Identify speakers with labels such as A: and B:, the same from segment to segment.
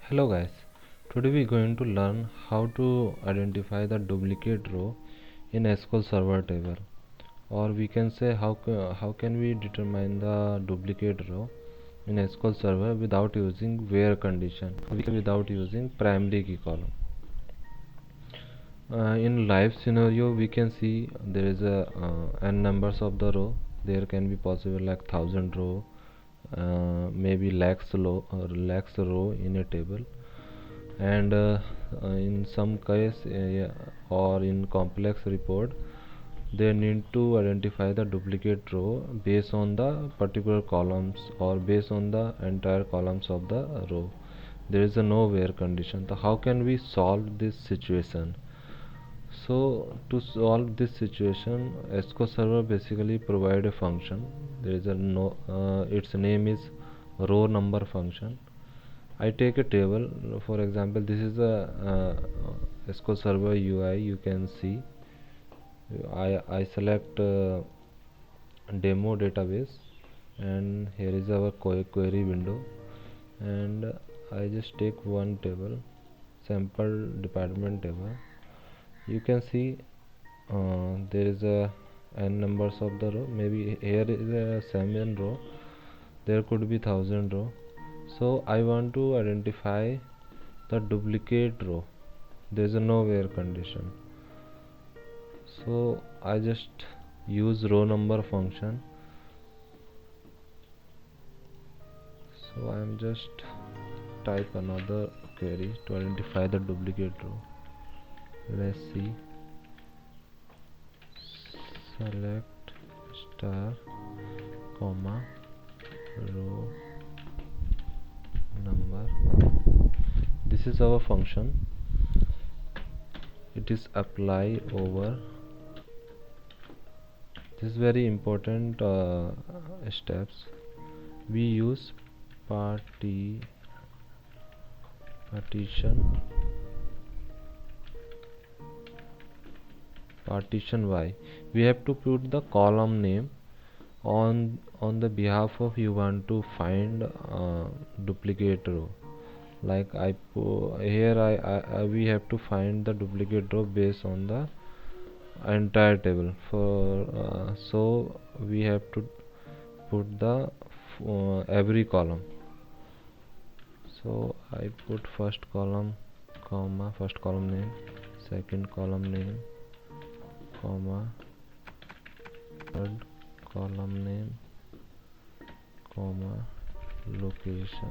A: Hello guys, today we are going to learn how to identify the duplicate row in SQL Server table, or we can say how can we determine the duplicate row in SQL Server without using where condition, without using primary key column. In live scenario we can see there is a n numbers of the row. There can be possible like 1000 row, maybe lakhs row in a table, and in some case yeah, or in complex report they need to identify the duplicate row based on the particular columns or based on the entire columns of the row. There is a nowhere condition. So how can we solve this situation? So to solve this situation, SQL Server basically provide a function. There is a no its name is row number function. I take a table, for example this is a SQL Server UI. You can see I select demo database, and here is our query window, and I just take one table, sample department table. You can see there is a n numbers of the row. Maybe here is a 7 row, there could be 1000 row. So I want to identify the duplicate row. There is a nowhere condition, so I just use row number function. So I am just type another query to identify the duplicate row. Let's see, select star comma row number. This is our function. It is apply over. This is very important steps. We use partition y. We have to put the column name on the behalf of you want to find duplicate row. Like here we have to find the duplicate row based on the entire table. For so we have to put the every column. So I put first column comma first column name, second column name comma third column name comma location.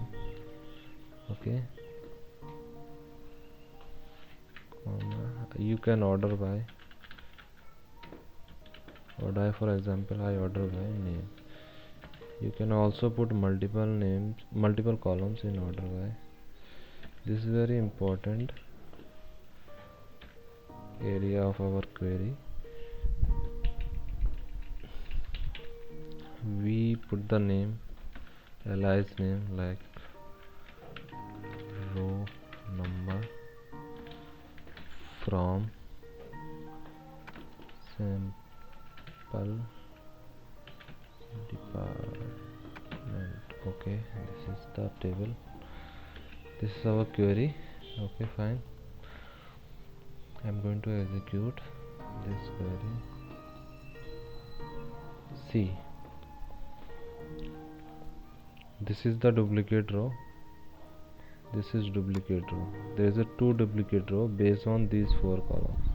A: Okay, comma you can order by, for example I order by name. You can also put multiple columns in order by. This is very important area of our query. We put the name, alias name, like row number from sample department. Okay, this is the table, this is our query. Okay, fine. I'm going to execute this query. See, this is the duplicate row, this is duplicate row. There is a 2 duplicate row based on these 4 columns.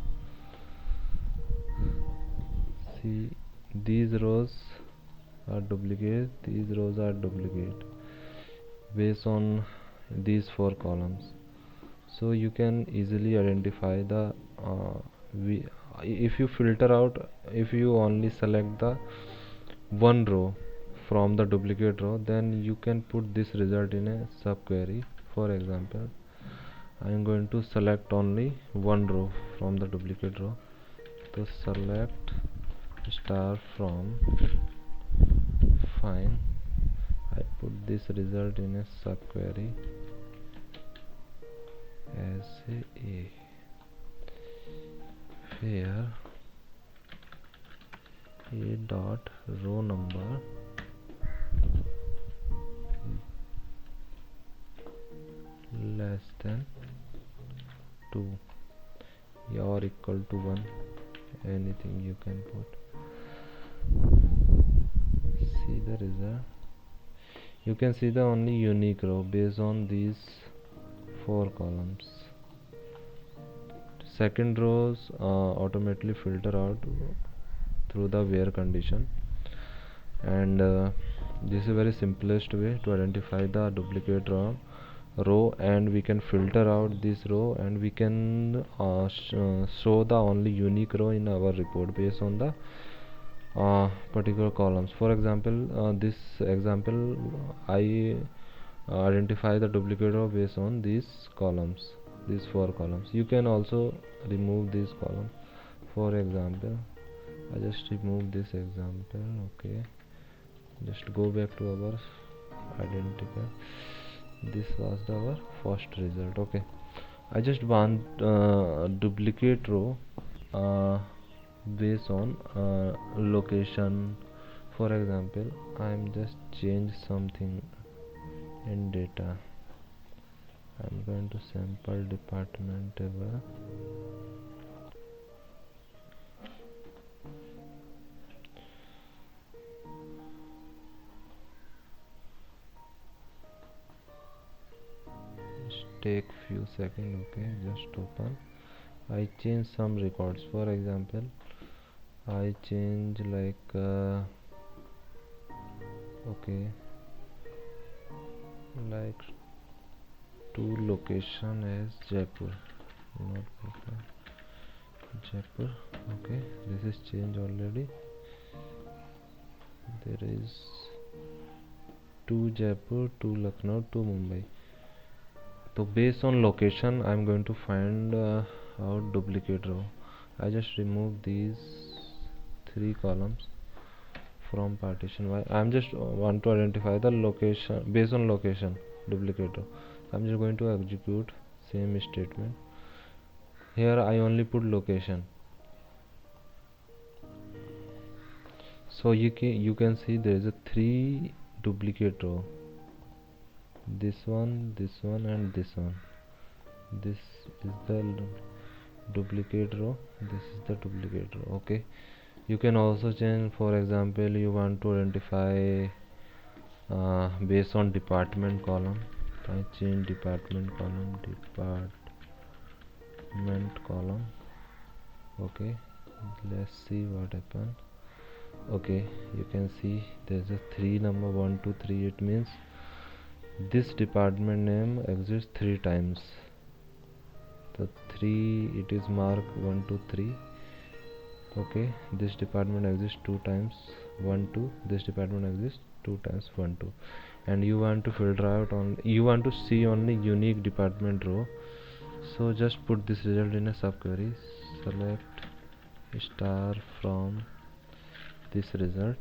A: See, these rows are duplicate, these rows are duplicate based on these 4 columns. So you can easily identify the if you filter out, if you only select the one row from the duplicate row, then you can put this result in a subquery. For example, I am going to select only one row from the duplicate row. So select star from, fine. I put this result in a subquery as a where a dot row number than 2 or equal to 1, anything you can put. See the result. You can see the only unique row based on these 4 columns. Second rows automatically filter out through the where condition, and this is very simplest way to identify the duplicate row, and we can filter out this row, and we can show the only unique row in our report based on the particular columns. For example, this example I identify the duplicate row based on these columns, these 4 columns. You can also remove this column. For example, I just remove this example. Okay, just go back to our identical. This was our first result. Okay, I just want duplicate row based on location. For example, I'm just change something in data. I'm going to sample department table. Just take few seconds. Okay, just open. I change some records. For example, I change like okay, like to location as Jaipur, not Bhopal, Jaipur. Okay, this is changed already. There is to Jaipur, to Lucknow, to Mumbai. So based on location, I'm going to find out duplicate row. I just remove these 3 columns from partition Y. I'm just want to identify the location based on location duplicate row. I'm just going to execute same statement. Here I only put location. So you can see there is a 3 duplicate row. This one, and this one. This is the duplicate row. This is the duplicate row. Okay. You can also change. For example, you want to identify based on department column. I change department column. Okay, let's see what happens. Okay, you can see there's a 3 number 1 2 3. It means this department name exists 3 times. The 3, it is marked 1 2 3. Okay, this department exists 2 times 1 2. This department exists 2 times 1 2. And you want to filter out on, you want to see only unique department row. So just put this result in a subquery. Select star from this result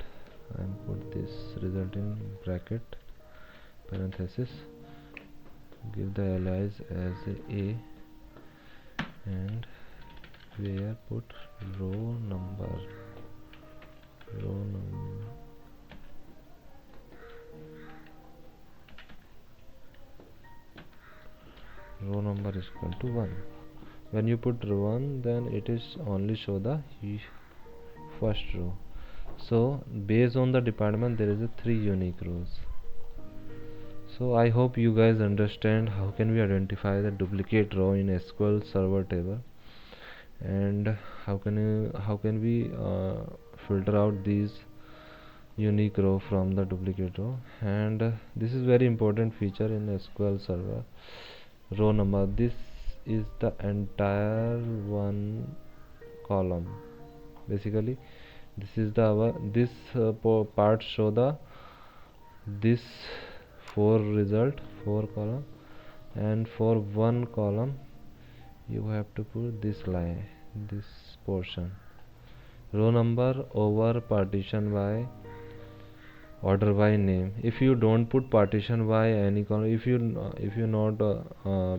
A: and put this result in bracket parenthesis. Give the alias as A and where put row number. Row number is equal to 1. When you put 1, then it is only show the first row. So based on the department, there is a 3 unique rows. So I hope you guys understand how can we identify the duplicate row in SQL Server table, and how can we filter out these unique row from the duplicate row. And this is very important feature in SQL Server. Row number, this is the entire one column. Basically, this is the this part show the this 4 column, and for one column you have to put this line, this portion. Row number over partition by order by name. If you don't put partition by any column, if you not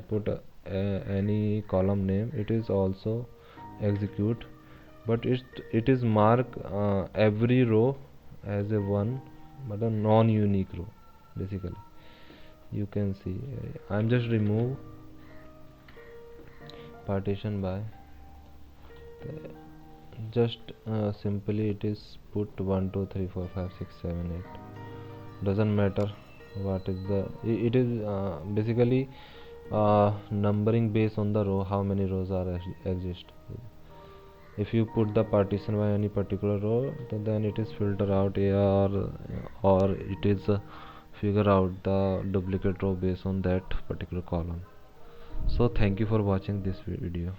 A: put any column name, it is also execute, but it is mark every row as a one, but a non-unique row. Basically, you can see I'm just remove partition by just simply it is put 1 2 3 4 5 6 7 8, doesn't matter what is the it is basically numbering based on the row, how many rows are exist. If you put the partition by any particular row, then it is filter out or it is figure out the duplicate row based on that particular column. So thank you for watching this video.